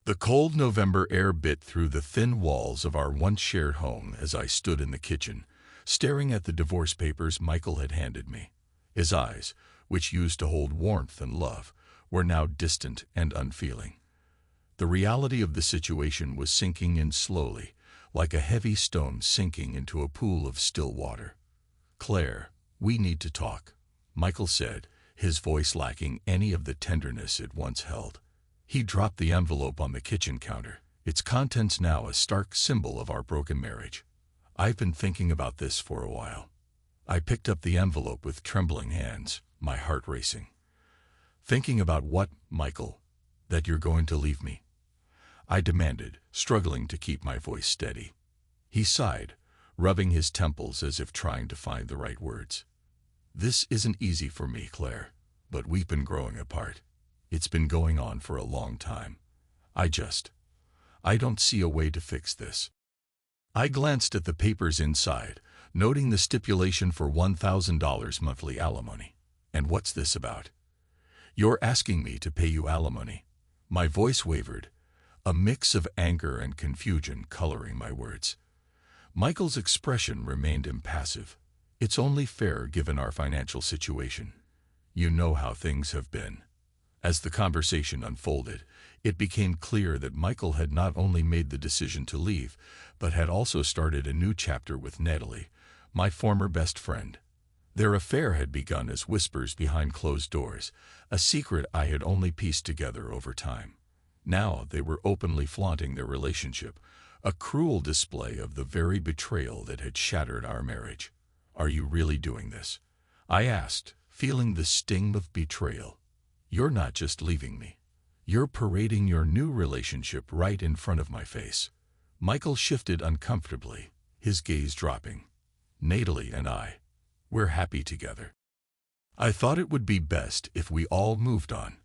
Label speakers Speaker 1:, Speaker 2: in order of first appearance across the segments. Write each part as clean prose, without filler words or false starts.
Speaker 1: The cold November air bit through the thin walls of our once-shared home as I stood in the kitchen, staring at the divorce papers Michael had handed me. His eyes, which used to hold warmth and love, were now distant and unfeeling. The reality of the situation was sinking in slowly, like a heavy stone sinking into a pool of still water. "Claire, we need to talk," Michael said, his voice lacking any of the tenderness it once held. He dropped the envelope on the kitchen counter, its contents now a stark symbol of our broken marriage. "I've been thinking about this for a while." I picked up the envelope with trembling hands, my heart racing. "Thinking about what, Michael? That you're going to leave me?" I demanded, struggling to keep my voice steady. He sighed, rubbing his temples as if trying to find the right words. "This isn't easy for me, Claire, but we've been growing apart. It's been going on for a long time. I don't see a way to fix this." I glanced at the papers inside, noting the stipulation for $1,000 monthly alimony. "And what's this about?" "You're asking me to pay you alimony." My voice wavered, a mix of anger and confusion coloring my words. Michael's expression remained impassive. "It's only fair given our financial situation. You know how things have been." As the conversation unfolded, it became clear that Michael had not only made the decision to leave, but had also started a new chapter with Natalie, my former best friend. Their affair had begun as whispers behind closed doors, a secret I had only pieced together over time. Now they were openly flaunting their relationship, a cruel display of the very betrayal that had shattered our marriage. "Are you really doing this?" I asked, feeling the sting of betrayal. "You're not just leaving me. You're parading your new relationship right in front of my face." Michael shifted uncomfortably, his gaze dropping. "Natalie and we're happy together. I thought it would be best if we all moved on."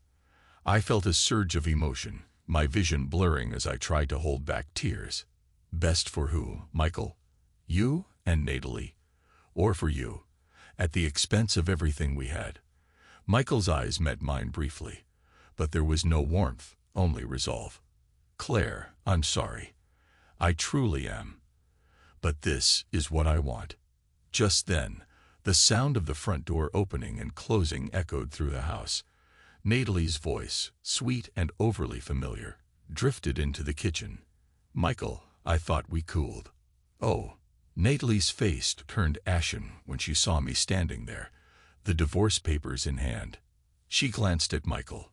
Speaker 1: I felt a surge of emotion, my vision blurring as I tried to hold back tears. "Best for who, Michael? You and Natalie? Or for you, at the expense of everything we had?" Michael's eyes met mine briefly, but there was no warmth, only resolve. "Claire, I'm sorry. I truly am. But this is what I want." Just then, the sound of the front door opening and closing echoed through the house. Natalie's voice, sweet and overly familiar, drifted into the kitchen. "Michael, I thought we cooled." "Oh." Natalie's face turned ashen when she saw me standing there, the divorce papers in hand. She glanced at Michael,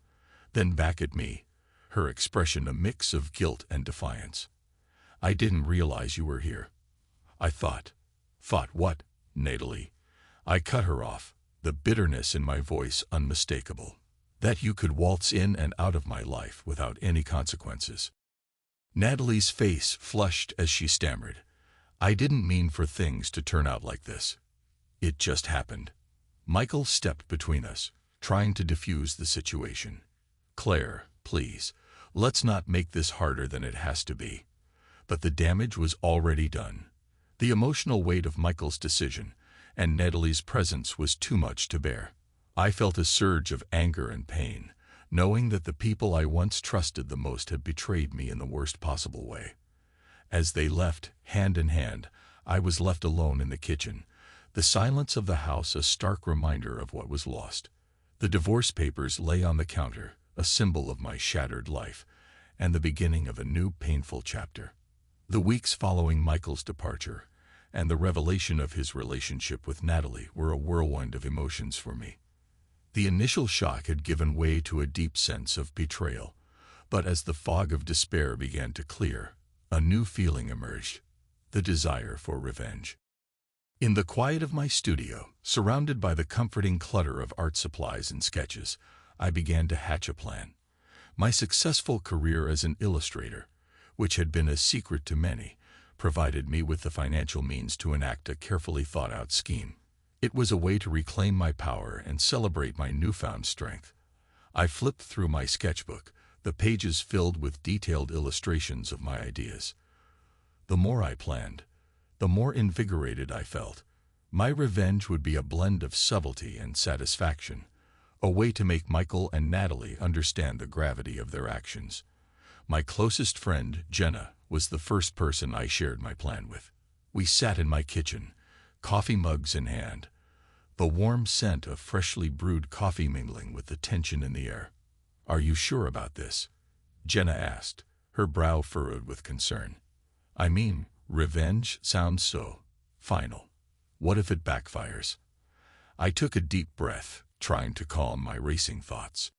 Speaker 1: then back at me, her expression a mix of guilt and defiance. "I didn't realize you were here." I thought. "Thought what, Natalie?" I cut her off, the bitterness in my voice unmistakable. "That you could waltz in and out of my life without any consequences." Natalie's face flushed as she stammered. "I didn't mean for things to turn out like this. It just happened." Michael stepped between us, trying to diffuse the situation. "Claire, please, let's not make this harder than it has to be." But the damage was already done. The emotional weight of Michael's decision and Natalie's presence was too much to bear. I felt a surge of anger and pain, knowing that the people I once trusted the most had betrayed me in the worst possible way. As they left, hand in hand, I was left alone in the kitchen, the silence of the house a stark reminder of what was lost. The divorce papers lay on the counter, a symbol of my shattered life, and the beginning of a new painful chapter. The weeks following Michael's departure and the revelation of his relationship with Natalie were a whirlwind of emotions for me. The initial shock had given way to a deep sense of betrayal, but as the fog of despair began to clear, a new feeling emerged, the desire for revenge. In the quiet of my studio, surrounded by the comforting clutter of art supplies and sketches, I began to hatch a plan. My successful career as an illustrator, which had been a secret to many, provided me with the financial means to enact a carefully thought-out scheme. It was a way to reclaim my power and celebrate my newfound strength. I flipped through my sketchbook, the pages filled with detailed illustrations of my ideas. The more I planned, the more invigorated I felt. My revenge would be a blend of subtlety and satisfaction, a way to make Michael and Natalie understand the gravity of their actions. My closest friend, Jenna, was the first person I shared my plan with. We sat in my kitchen, coffee mugs in hand, the warm scent of freshly brewed coffee mingling with the tension in the air. "Are you sure about this?" Jenna asked, her brow furrowed with concern. "I mean, revenge sounds so final. What if it backfires?" I took a deep breath, trying to calm my racing thoughts.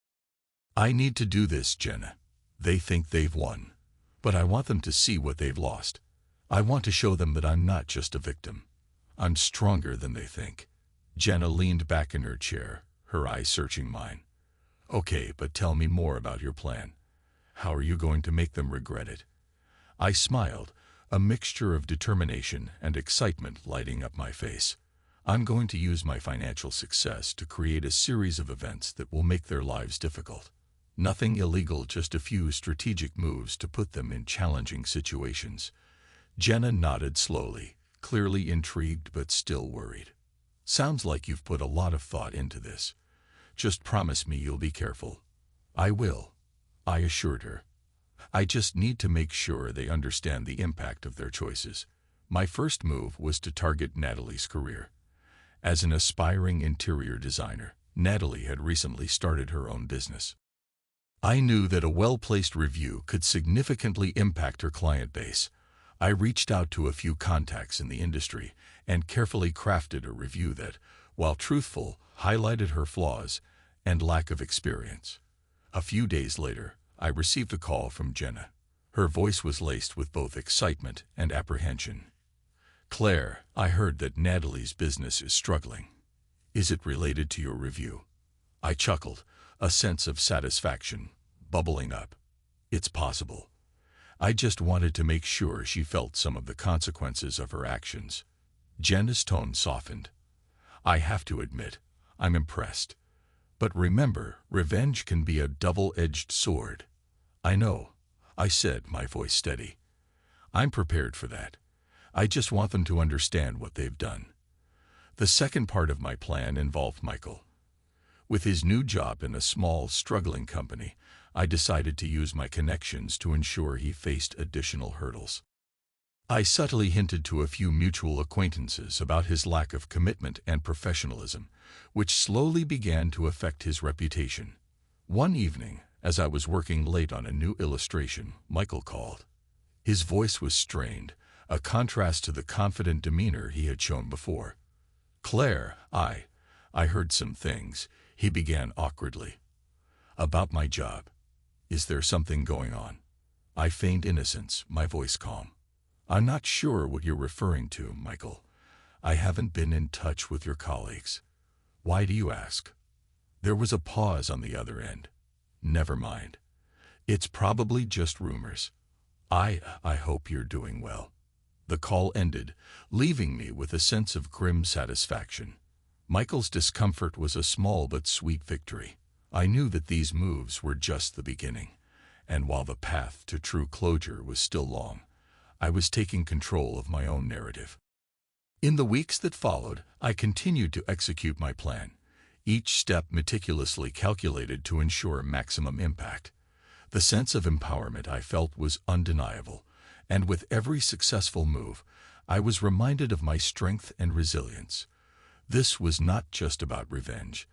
Speaker 1: "I need to do this, Jenna. They think they've won, but I want them to see what they've lost. I want to show them that I'm not just a victim. I'm stronger than they think." Jenna leaned back in her chair, her eyes searching mine. "Okay, but tell me more about your plan. How are you going to make them regret it?" I smiled, a mixture of determination and excitement lighting up my face. "I'm going to use my financial success to create a series of events that will make their lives difficult. Nothing illegal, just a few strategic moves to put them in challenging situations." Jenna nodded slowly, clearly intrigued but still worried. "Sounds like you've put a lot of thought into this. Just promise me you'll be careful." "I will," I assured her. "I just need to make sure they understand the impact of their choices." My first move was to target Natalie's career. As an aspiring interior designer, Natalie had recently started her own business. I knew that a well-placed review could significantly impact her client base. I reached out to a few contacts in the industry and carefully crafted a review that, while truthful, highlighted her flaws and lack of experience. A few days later, I received a call from Jenna. Her voice was laced with both excitement and apprehension. "Claire, I heard that Natalie's business is struggling. Is it related to your review?" I chuckled, a sense of satisfaction bubbling up. "It's possible. I just wanted to make sure she felt some of the consequences of her actions." Jenna's tone softened. "I have to admit, I'm impressed. But remember, revenge can be a double-edged sword." "I know," I said, my voice steady. "I'm prepared for that. I just want them to understand what they've done." The second part of my plan involved Michael. With his new job in a small, struggling company, I decided to use my connections to ensure he faced additional hurdles. I subtly hinted to a few mutual acquaintances about his lack of commitment and professionalism, which slowly began to affect his reputation. One evening, as I was working late on a new illustration, Michael called. His voice was strained, a contrast to the confident demeanor he had shown before. "Claire, I heard some things," he began awkwardly. "About my job. Is there something going on?" I feigned innocence, my voice calm. "I'm not sure what you're referring to, Michael. I haven't been in touch with your colleagues." "Why do you ask?" There was a pause on the other end. "Never mind. It's probably just rumors. I hope you're doing well." The call ended, leaving me with a sense of grim satisfaction. Michael's discomfort was a small but sweet victory. I knew that these moves were just the beginning, and while the path to true closure was still long, I was taking control of my own narrative. In the weeks that followed, I continued to execute my plan, each step meticulously calculated to ensure maximum impact. The sense of empowerment I felt was undeniable, and with every successful move, I was reminded of my strength and resilience. This was not just about revenge.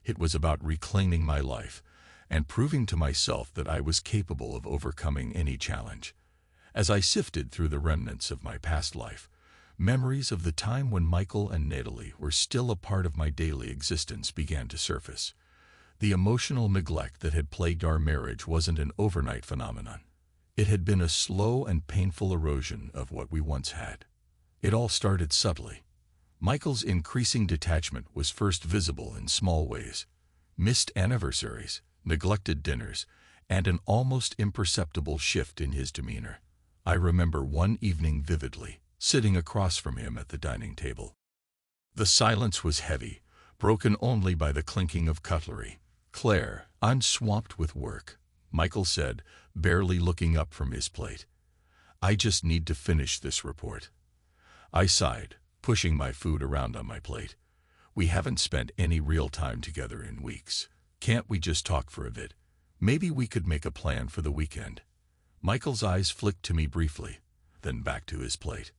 Speaker 1: It was about reclaiming my life and proving to myself that I was capable of overcoming any challenge. As I sifted through the remnants of my past life, memories of the time when Michael and Natalie were still a part of my daily existence began to surface. The emotional neglect that had plagued our marriage wasn't an overnight phenomenon. It had been a slow and painful erosion of what we once had. It all started subtly. Michael's increasing detachment was first visible in small ways: missed anniversaries, neglected dinners, and an almost imperceptible shift in his demeanor. I remember one evening vividly, sitting across from him at the dining table. The silence was heavy, broken only by the clinking of cutlery. "Claire, I'm swamped with work," Michael said, barely looking up from his plate. "I just need to finish this report." I sighed, pushing my food around on my plate. "We haven't spent any real time together in weeks. Can't we just talk for a bit? Maybe we could make a plan for the weekend." Michael's eyes flicked to me briefly, then back to his plate.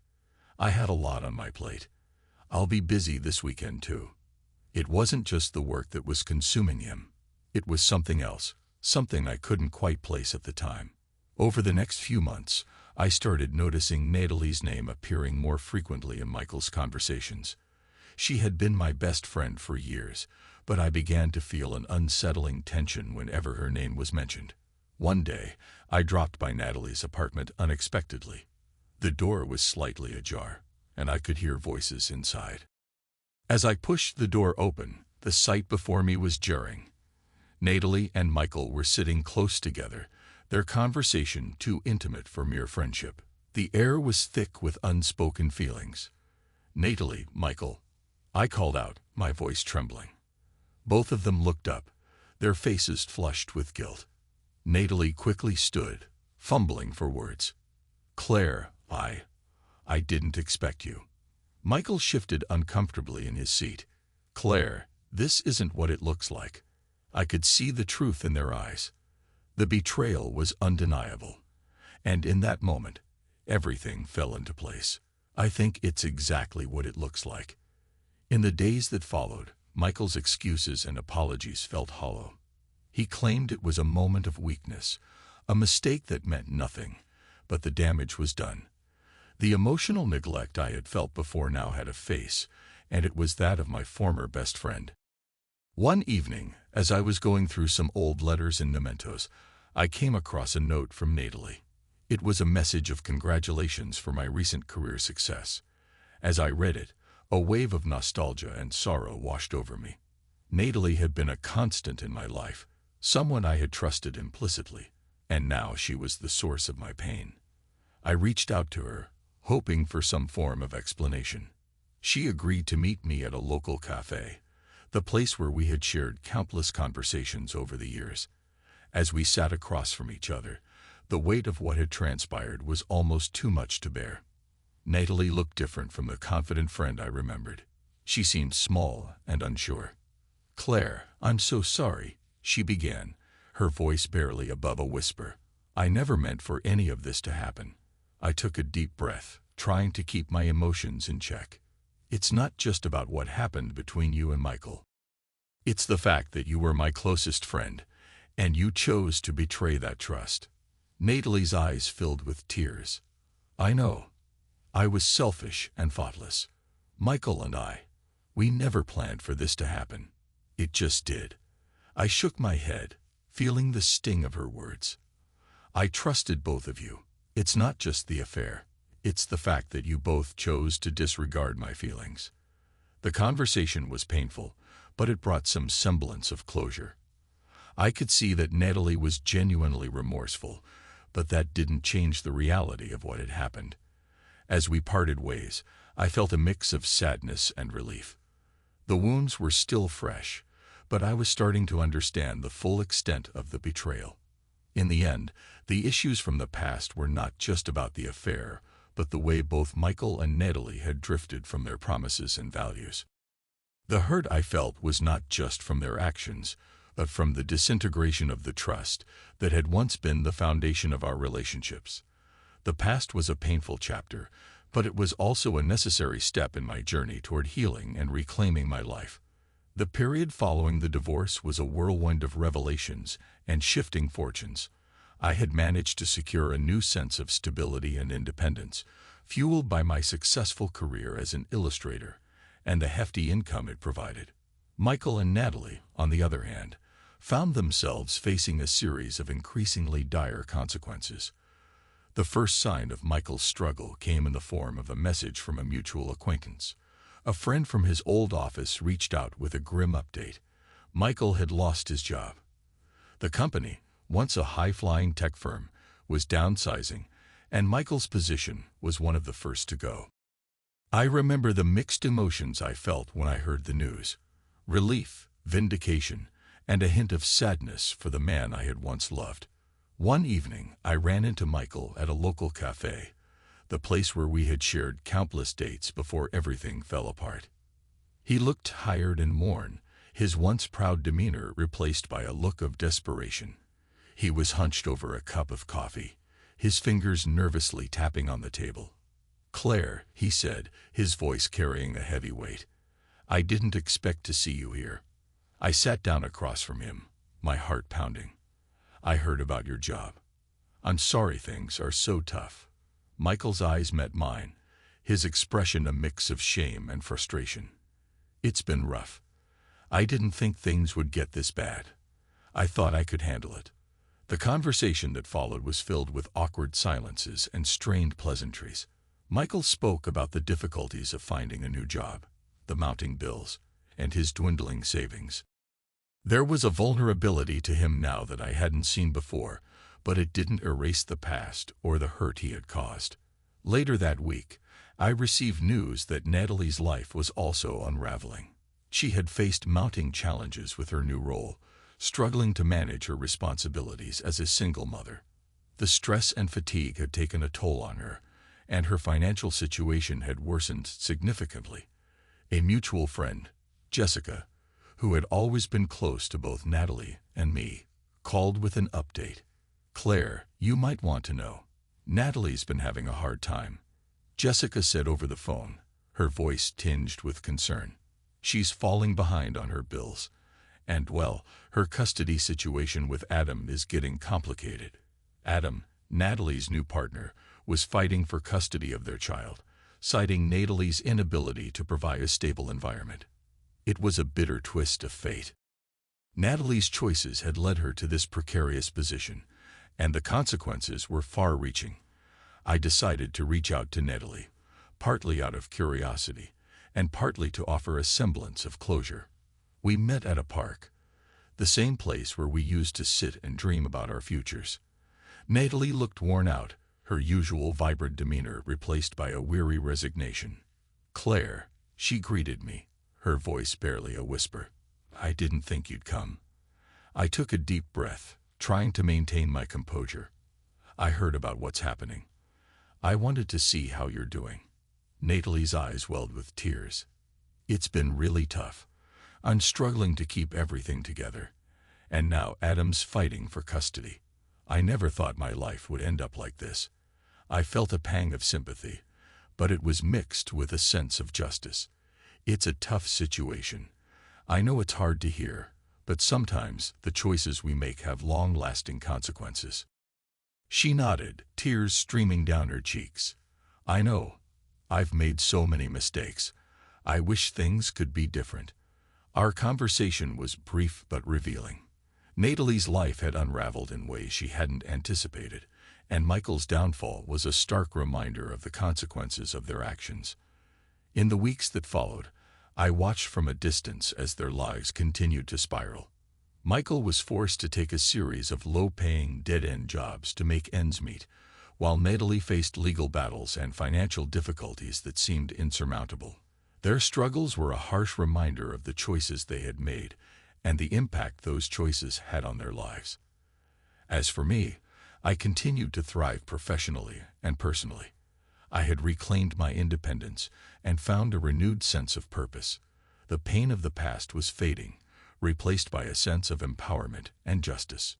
Speaker 1: I had a lot on my plate. I'll be busy this weekend too. It wasn't just the work that was consuming him. It was something else, something I couldn't quite place at the time. Over the next few months, I started noticing Natalie's name appearing more frequently in Michael's conversations. She had been my best friend for years, but I began to feel an unsettling tension whenever her name was mentioned. One day, I dropped by Natalie's apartment unexpectedly. The door was slightly ajar, and I could hear voices inside. As I pushed the door open, the sight before me was jarring. Natalie and Michael were sitting close together, their conversation too intimate for mere friendship. The air was thick with unspoken feelings. "Natalie, Michael," I called out, my voice trembling. Both of them looked up, their faces flushed with guilt. Natalie quickly stood, fumbling for words. "Claire, I didn't expect you." Michael shifted uncomfortably in his seat. "Claire, this isn't what it looks like." I could see the truth in their eyes. The betrayal was undeniable. And in that moment, everything fell into place. "I think it's exactly what it looks like." In the days that followed, Michael's excuses and apologies felt hollow. He claimed it was a moment of weakness, a mistake that meant nothing, but the damage was done. The emotional neglect I had felt before now had a face, and it was that of my former best friend. One evening, as I was going through some old letters and mementos, I came across a note from Natalie. It was a message of congratulations for my recent career success. As I read it, a wave of nostalgia and sorrow washed over me. Natalie had been a constant in my life, someone I had trusted implicitly, and now she was the source of my pain. I reached out to her, hoping for some form of explanation. She agreed to meet me at a local cafe, the place where we had shared countless conversations over the years. As we sat across from each other, the weight of what had transpired was almost too much to bear. Natalie looked different from the confident friend I remembered. She seemed small and unsure. "Claire, I'm so sorry," she began, her voice barely above a whisper. "I never meant for any of this to happen." I took a deep breath, trying to keep my emotions in check. "It's not just about what happened between you and Michael. It's the fact that you were my closest friend, and you chose to betray that trust." Natalie's eyes filled with tears. "I know. I was selfish and thoughtless. Michael and we never planned for this to happen. It just did." I shook my head, feeling the sting of her words. "I trusted both of you. It's not just the affair. It's the fact that you both chose to disregard my feelings." The conversation was painful, but it brought some semblance of closure. I could see that Natalie was genuinely remorseful, but that didn't change the reality of what had happened. As we parted ways, I felt a mix of sadness and relief. The wounds were still fresh, but I was starting to understand the full extent of the betrayal. In the end, the issues from the past were not just about the affair, but the way both Michael and Natalie had drifted from their promises and values. The hurt I felt was not just from their actions, but from the disintegration of the trust that had once been the foundation of our relationships. The past was a painful chapter, but it was also a necessary step in my journey toward healing and reclaiming my life. The period following the divorce was a whirlwind of revelations and shifting fortunes. I had managed to secure a new sense of stability and independence, fueled by my successful career as an illustrator and the hefty income it provided. Michael and Natalie, on the other hand, found themselves facing a series of increasingly dire consequences. The first sign of Michael's struggle came in the form of a message from a mutual acquaintance. A friend from his old office reached out with a grim update. Michael had lost his job. The company, once a high-flying tech firm, was downsizing, and Michael's position was one of the first to go. I remember the mixed emotions I felt when I heard the news: relief, vindication, and a hint of sadness for the man I had once loved. One evening, I ran into Michael at a local cafe, the place where we had shared countless dates before everything fell apart. He looked tired and worn, his once proud demeanor replaced by a look of desperation. He was hunched over a cup of coffee, his fingers nervously tapping on the table. "Claire," he said, his voice carrying a heavy weight. "I didn't expect to see you here." I sat down across from him, my heart pounding. "I heard about your job. I'm sorry things are so tough." Michael's eyes met mine, his expression a mix of shame and frustration. "It's been rough. I didn't think things would get this bad. I thought I could handle it." The conversation that followed was filled with awkward silences and strained pleasantries. Michael spoke about the difficulties of finding a new job, the mounting bills, and his dwindling savings. There was a vulnerability to him now that I hadn't seen before, but it didn't erase the past or the hurt he had caused. Later that week, I received news that Natalie's life was also unraveling. She had faced mounting challenges with her new role, struggling to manage her responsibilities as a single mother. The stress and fatigue had taken a toll on her, and her financial situation had worsened significantly. A mutual friend, Jessica, who had always been close to both Natalie and me, called with an update. "Claire, you might want to know. Natalie's been having a hard time," Jessica said over the phone, her voice tinged with concern. "She's falling behind on her bills, and, well, her custody situation with Adam is getting complicated." Adam, Natalie's new partner, was fighting for custody of their child, citing Natalie's inability to provide a stable environment. It was a bitter twist of fate. Natalie's choices had led her to this precarious position, and the consequences were far-reaching. I decided to reach out to Natalie, partly out of curiosity, and partly to offer a semblance of closure. We met at a park, the same place where we used to sit and dream about our futures. Natalie looked worn out, her usual vibrant demeanor replaced by a weary resignation. "Claire," she greeted me, her voice barely a whisper. "I didn't think you'd come." I took a deep breath, trying to maintain my composure. "I heard about what's happening. I wanted to see how you're doing." Natalie's eyes welled with tears. "It's been really tough. I'm struggling to keep everything together. And now Adam's fighting for custody. I never thought my life would end up like this." I felt a pang of sympathy, but it was mixed with a sense of justice. "It's a tough situation. I know it's hard to hear, but sometimes the choices we make have long-lasting consequences." She nodded, tears streaming down her cheeks. "I know. I've made so many mistakes. I wish things could be different." Our conversation was brief but revealing. Natalie's life had unraveled in ways she hadn't anticipated, and Michael's downfall was a stark reminder of the consequences of their actions. In the weeks that followed, I watched from a distance as their lives continued to spiral. Michael was forced to take a series of low-paying, dead-end jobs to make ends meet, while Natalie faced legal battles and financial difficulties that seemed insurmountable. Their struggles were a harsh reminder of the choices they had made and the impact those choices had on their lives. As for me, I continued to thrive professionally and personally. I had reclaimed my independence and found a renewed sense of purpose. The pain of the past was fading, replaced by a sense of empowerment and justice.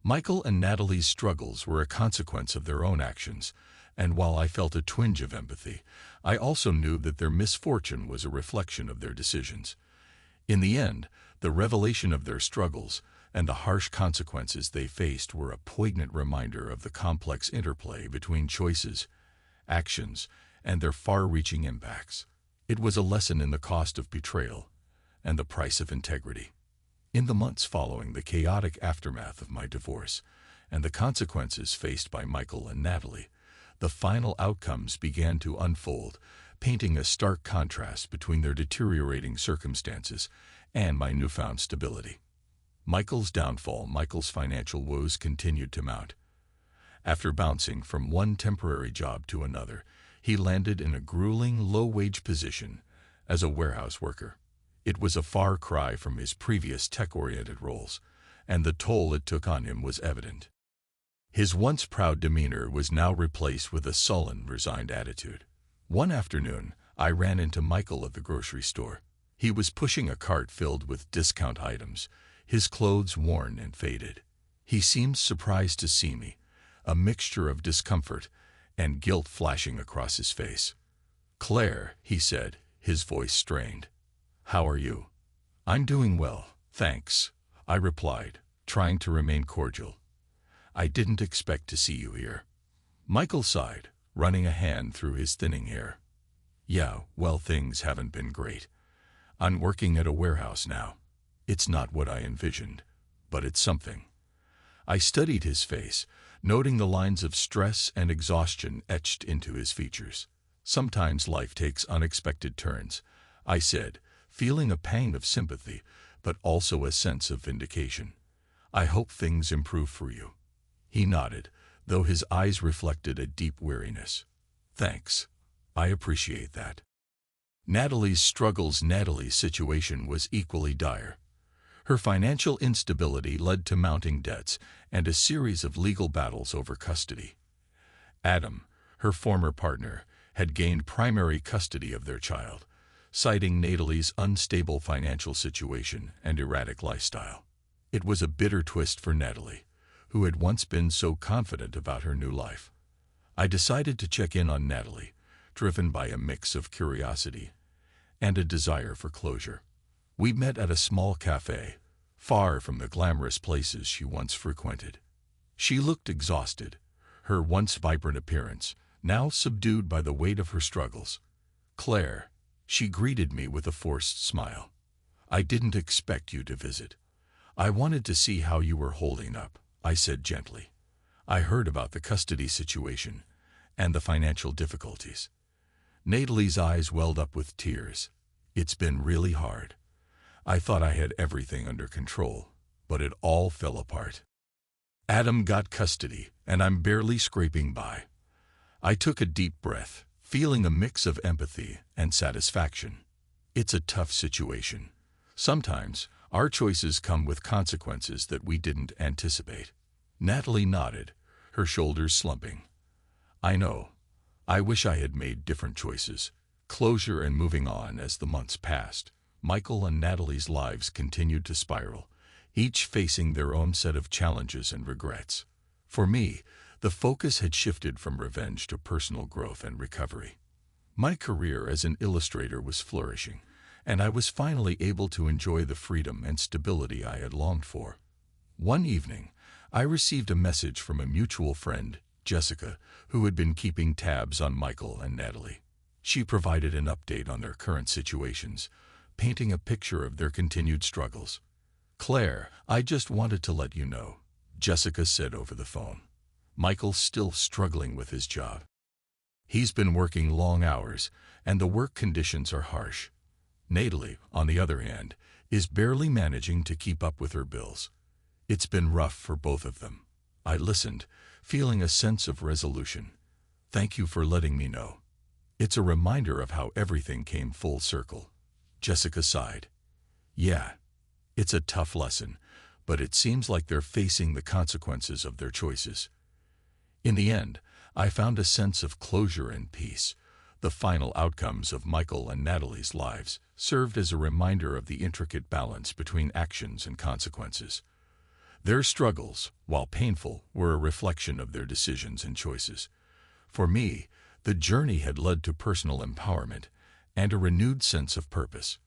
Speaker 1: Michael and Natalie's struggles were a consequence of their own actions, and while I felt a twinge of empathy, I also knew that their misfortune was a reflection of their decisions. In the end, the revelation of their struggles and the harsh consequences they faced were a poignant reminder of the complex interplay between choices, actions, and their far-reaching impacts. It was a lesson in the cost of betrayal and the price of integrity. In the months following the chaotic aftermath of my divorce and the consequences faced by Michael and Natalie, the final outcomes began to unfold, painting a stark contrast between their deteriorating circumstances and my newfound stability. Michael's downfall, Michael's financial woes continued to mount. After bouncing from one temporary job to another, he landed in a grueling, low-wage position as a warehouse worker. It was a far cry from his previous tech-oriented roles, and the toll it took on him was evident. His once proud demeanor was now replaced with a sullen, resigned attitude. One afternoon, I ran into Michael at the grocery store. He was pushing a cart filled with discount items, his clothes worn and faded. He seemed surprised to see me, a mixture of discomfort and guilt flashing across his face. "Claire," he said, his voice strained. "How are you?" "I'm doing well, thanks," I replied, trying to remain cordial. "I didn't expect to see you here." Michael sighed, running a hand through his thinning hair. "Yeah, well, things haven't been great. I'm working at a warehouse now. It's not what I envisioned, but it's something." I studied his face, noting the lines of stress and exhaustion etched into his features. "Sometimes life takes unexpected turns," I said, feeling a pang of sympathy, but also a sense of vindication. "I hope things improve for you." He nodded, though his eyes reflected a deep weariness. "Thanks. I appreciate that." Natalie's situation was equally dire. Her financial instability led to mounting debts and a series of legal battles over custody. Adam, her former partner, had gained primary custody of their child, citing Natalie's unstable financial situation and erratic lifestyle. It was a bitter twist for Natalie, who had once been so confident about her new life. I decided to check in on Natalie, driven by a mix of curiosity and a desire for closure. We met at a small cafe, far from the glamorous places she once frequented. She looked exhausted, her once vibrant appearance now subdued by the weight of her struggles. "Claire," she greeted me with a forced smile. "I didn't expect you to visit. I wanted to see how you were holding up," I said gently. "I heard about the custody situation and the financial difficulties." Natalie's eyes welled up with tears. "It's been really hard. I thought I had everything under control, but it all fell apart. Adam got custody, and I'm barely scraping by." I took a deep breath, feeling a mix of empathy and satisfaction. It's a tough situation. Sometimes, our choices come with consequences that we didn't anticipate. Natalie nodded, her shoulders slumping. "I know. I wish I had made different choices." Closure and moving on. As the months passed, Michael and Natalie's lives continued to spiral, each facing their own set of challenges and regrets. For me, the focus had shifted from revenge to personal growth and recovery. My career as an illustrator was flourishing, and I was finally able to enjoy the freedom and stability I had longed for. One evening, I received a message from a mutual friend, Jessica, who had been keeping tabs on Michael and Natalie. She provided an update on their current situations, painting a picture of their continued struggles. "Claire, I just wanted to let you know," Jessica said over the phone. "Michael's still struggling with his job. He's been working long hours, and the work conditions are harsh. Natalie, on the other hand, is barely managing to keep up with her bills. It's been rough for both of them." I listened, feeling a sense of resolution. "Thank you for letting me know. It's a reminder of how everything came full circle." Jessica sighed. "Yeah, it's a tough lesson, but it seems like they're facing the consequences of their choices." In the end, I found a sense of closure and peace. The final outcomes of Michael and Natalie's lives served as a reminder of the intricate balance between actions and consequences. Their struggles, while painful, were a reflection of their decisions and choices. For me, the journey had led to personal empowerment and a renewed sense of purpose.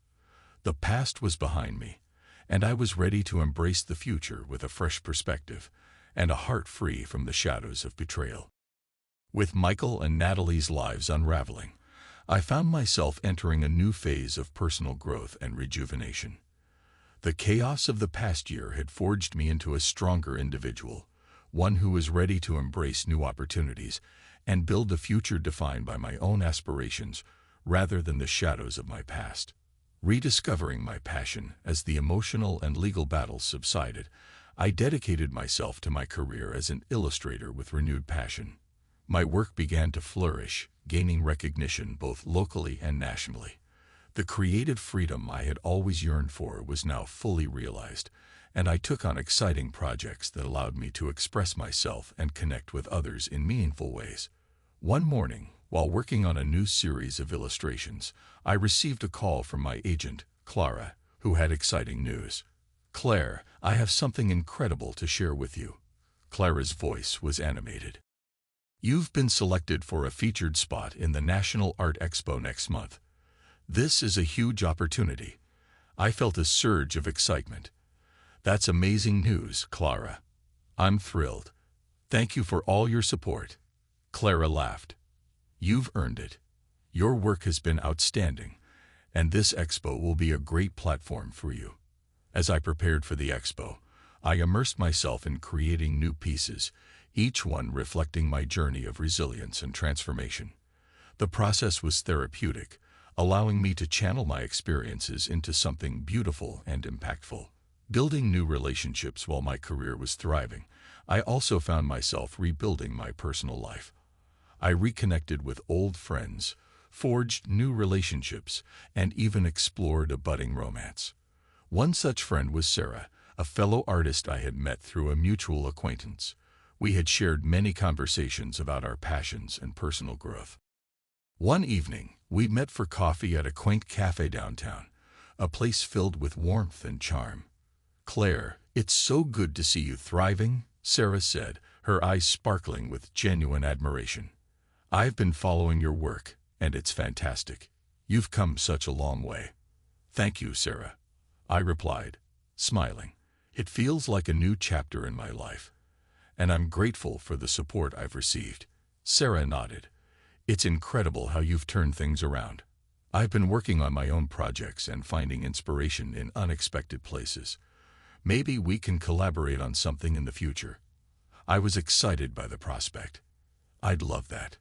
Speaker 1: The past was behind me, and I was ready to embrace the future with a fresh perspective and a heart free from the shadows of betrayal. With Michael and Natalie's lives unraveling, I found myself entering a new phase of personal growth and rejuvenation. The chaos of the past year had forged me into a stronger individual, one who was ready to embrace new opportunities and build a future defined by my own aspirations rather than the shadows of my past. Rediscovering my passion as the emotional and legal battles subsided, I dedicated myself to my career as an illustrator with renewed passion. My work began to flourish, gaining recognition both locally and nationally. The creative freedom I had always yearned for was now fully realized, and I took on exciting projects that allowed me to express myself and connect with others in meaningful ways. One morning, while working on a new series of illustrations, I received a call from my agent, Clara, who had exciting news. "Claire, I have something incredible to share with you." Clara's voice was animated. You've been selected for a featured spot in the National Art Expo next month. This is a huge opportunity. I felt a surge of excitement. That's amazing news, Clara. I'm thrilled. Thank you for all your support. Clara laughed. You've earned it. Your work has been outstanding, and this expo will be a great platform for you. As I prepared for the expo, I immersed myself in creating new pieces, each one reflecting my journey of resilience and transformation. The process was therapeutic, allowing me to channel my experiences into something beautiful and impactful. Building new relationships while my career was thriving, I also found myself rebuilding my personal life. I reconnected with old friends, forged new relationships, and even explored a budding romance. One such friend was Sarah, a fellow artist I had met through a mutual acquaintance. We had shared many conversations about our passions and personal growth. One evening, we met for coffee at a quaint cafe downtown, a place filled with warmth and charm. Claire, it's so good to see you thriving, Sarah said, her eyes sparkling with genuine admiration. I've been following your work, and it's fantastic. You've come such a long way. Thank you, Sarah, I replied, smiling. It feels like a new chapter in my life, and I'm grateful for the support I've received. Sarah nodded. It's incredible how you've turned things around. I've been working on my own projects and finding inspiration in unexpected places. Maybe we can collaborate on something in the future. I was excited by the prospect. I'd love that.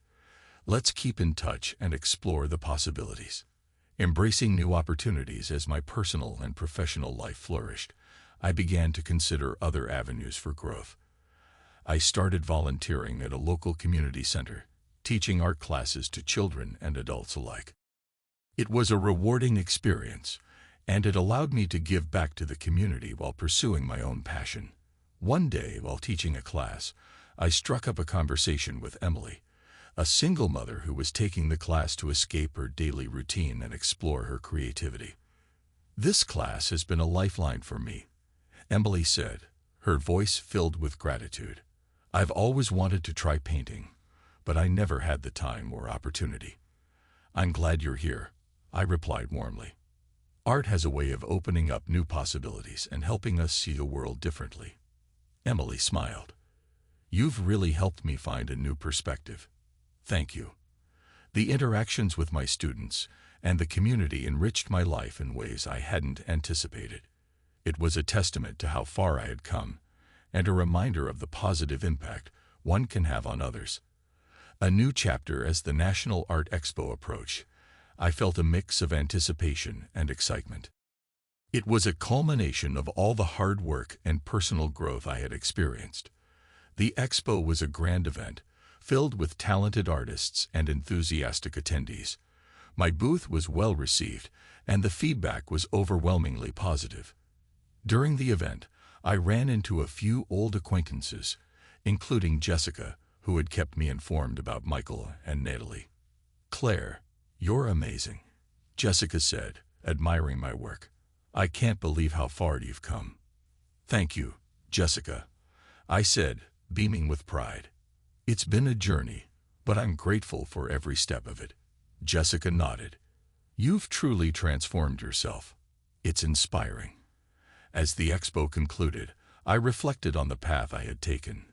Speaker 1: Let's keep in touch and explore the possibilities. Embracing new opportunities as my personal and professional life flourished, I began to consider other avenues for growth. I started volunteering at a local community center, teaching art classes to children and adults alike. It was a rewarding experience, and it allowed me to give back to the community while pursuing my own passion. One day, while teaching a class, I struck up a conversation with Emily, a single mother who was taking the class to escape her daily routine and explore her creativity. This class has been a lifeline for me, Emily said, her voice filled with gratitude. I've always wanted to try painting, but I never had the time or opportunity. I'm glad you're here, I replied warmly. Art has a way of opening up new possibilities and helping us see the world differently. Emily smiled. You've really helped me find a new perspective. Thank you. The interactions with my students and the community enriched my life in ways I hadn't anticipated. It was a testament to how far I had come, and a reminder of the positive impact one can have on others. A new chapter as the National Art Expo approached, I felt a mix of anticipation and excitement. It was a culmination of all the hard work and personal growth I had experienced. The expo was a grand event, filled with talented artists and enthusiastic attendees. My booth was well received, and the feedback was overwhelmingly positive. During the event, I ran into a few old acquaintances, including Jessica, who had kept me informed about Michael and Natalie. Claire, you're amazing, Jessica said, admiring my work. I can't believe how far you've come. Thank you, Jessica, I said, beaming with pride. It's been a journey, but I'm grateful for every step of it. Jessica nodded. You've truly transformed yourself. It's inspiring. As the expo concluded, I reflected on the path I had taken.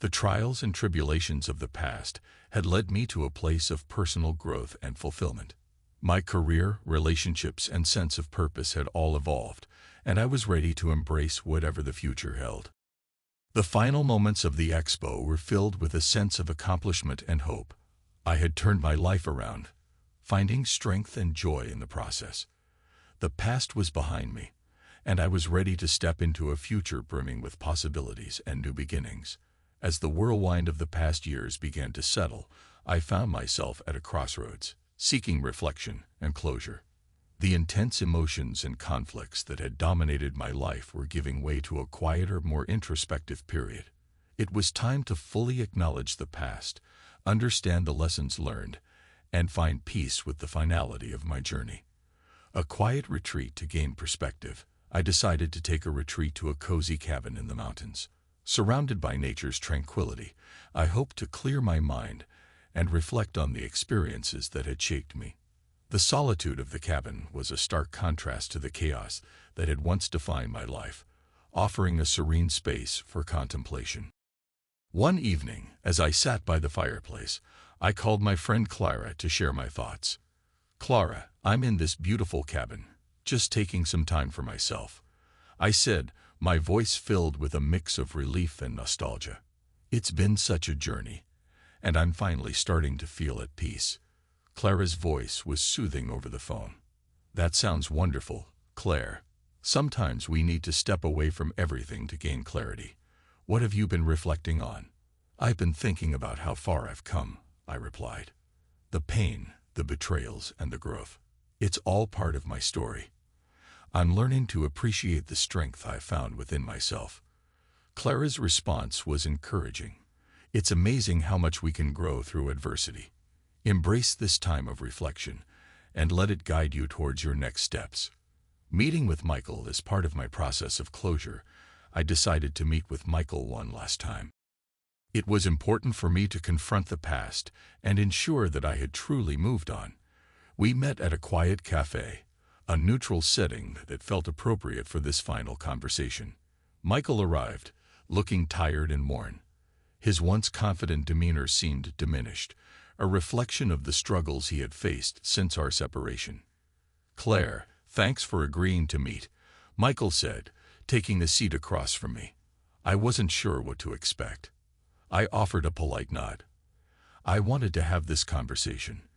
Speaker 1: The trials and tribulations of the past had led me to a place of personal growth and fulfillment. My career, relationships, and sense of purpose had all evolved, and I was ready to embrace whatever the future held. The final moments of the expo were filled with a sense of accomplishment and hope. I had turned my life around, finding strength and joy in the process. The past was behind me, and I was ready to step into a future brimming with possibilities and new beginnings. As the whirlwind of the past years began to settle, I found myself at a crossroads, seeking reflection and closure. The intense emotions and conflicts that had dominated my life were giving way to a quieter, more introspective period. It was time to fully acknowledge the past, understand the lessons learned, and find peace with the finality of my journey. A quiet retreat to gain perspective, I decided to take a retreat to a cozy cabin in the mountains. Surrounded by nature's tranquility, I hoped to clear my mind and reflect on the experiences that had shaped me. The solitude of the cabin was a stark contrast to the chaos that had once defined my life, offering a serene space for contemplation. One evening, as I sat by the fireplace, I called my friend Clara to share my thoughts. "Clara, I'm in this beautiful cabin, just taking some time for myself," I said, my voice filled with a mix of relief and nostalgia. "It's been such a journey, and I'm finally starting to feel at peace." Clara's voice was soothing over the phone. "That sounds wonderful, Claire. Sometimes we need to step away from everything to gain clarity. What have you been reflecting on?" "I've been thinking about how far I've come," I replied. "The pain, the betrayals, and the growth. It's all part of my story. I'm learning to appreciate the strength I've found within myself." Clara's response was encouraging. "It's amazing how much we can grow through adversity. Embrace this time of reflection and let it guide you towards your next steps." Meeting with Michael as part of my process of closure, I decided to meet with Michael one last time. It was important for me to confront the past and ensure that I had truly moved on. We met at a quiet cafe, a neutral setting that felt appropriate for this final conversation. Michael arrived, looking tired and worn. His once confident demeanor seemed diminished, a reflection of the struggles he had faced since our separation. "Claire, thanks for agreeing to meet," Michael said, taking a seat across from me. I wasn't sure what to expect. I offered a polite nod. "I wanted to have this conversation.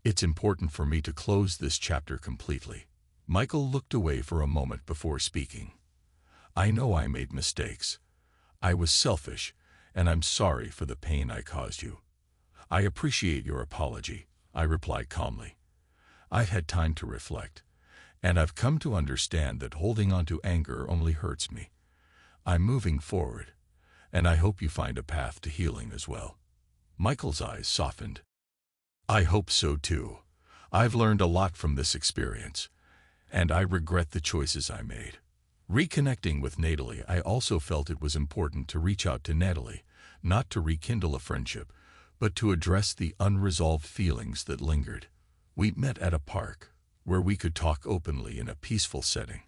Speaker 1: It's important for me to close this chapter completely." Michael looked away for a moment before speaking. "I know I made mistakes. I was selfish, and I'm sorry for the pain I caused you." "I appreciate your apology," I replied calmly. "I've had time to reflect, and I've come to understand that holding on to anger only hurts me. I'm moving forward, and I hope you find a path to healing as well." Michael's eyes softened. "I hope so too. I've learned a lot from this experience, and I regret the choices I made." Reconnecting with Natalie, I also felt it was important to reach out to Natalie, not to rekindle a friendship, but to address the unresolved feelings that lingered. We met at a park, where we could talk openly in a peaceful setting.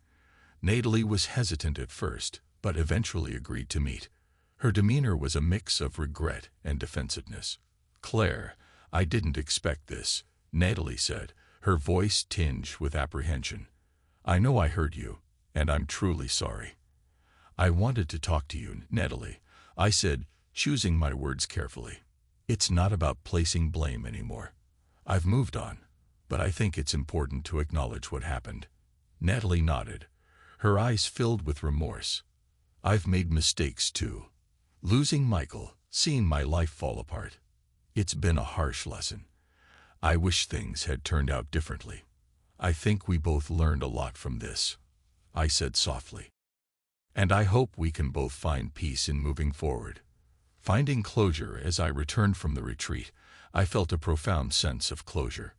Speaker 1: Natalie was hesitant at first, but eventually agreed to meet. Her demeanor was a mix of regret and defensiveness. "Claire, I didn't expect this," Natalie said, her voice tinged with apprehension. "I know I hurt you, and I'm truly sorry." "I wanted to talk to you, Natalie," I said, choosing my words carefully. "It's not about placing blame anymore. I've moved on, but I think it's important to acknowledge what happened." Natalie nodded, her eyes filled with remorse. "I've made mistakes too. Losing Michael, seeing my life fall apart. It's been a harsh lesson. I wish things had turned out differently. I think we both learned a lot from this," I said softly. "And I hope we can both find peace in moving forward." Finding closure as I returned from the retreat, I felt a profound sense of closure.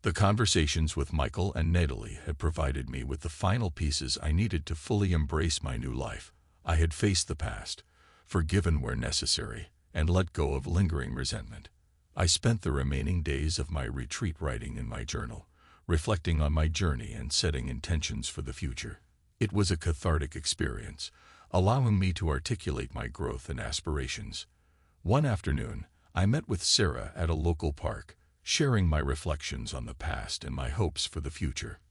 Speaker 1: The conversations with Michael and Natalie had provided me with the final pieces I needed to fully embrace my new life. I had faced the past, forgiven where necessary, and let go of lingering resentment. I spent the remaining days of my retreat writing in my journal, reflecting on my journey and setting intentions for the future. It was a cathartic experience, allowing me to articulate my growth and aspirations. One afternoon, I met with Sarah at a local park, sharing my reflections on the past and my hopes for the future.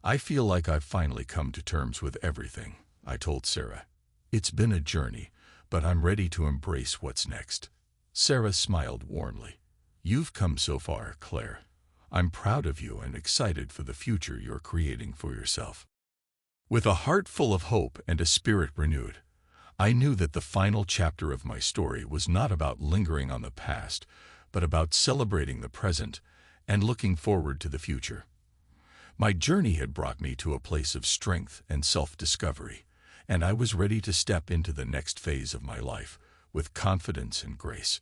Speaker 1: "I feel like I've finally come to terms with everything," I told Sarah. "It's been a journey, but I'm ready to embrace what's next." Sarah smiled warmly. "You've come so far, Claire. I'm proud of you and excited for the future you're creating for yourself." With a heart full of hope and a spirit renewed, I knew that the final chapter of my story was not about lingering on the past, but about celebrating the present and looking forward to the future. My journey had brought me to a place of strength and self-discovery, and I was ready to step into the next phase of my life with confidence and grace.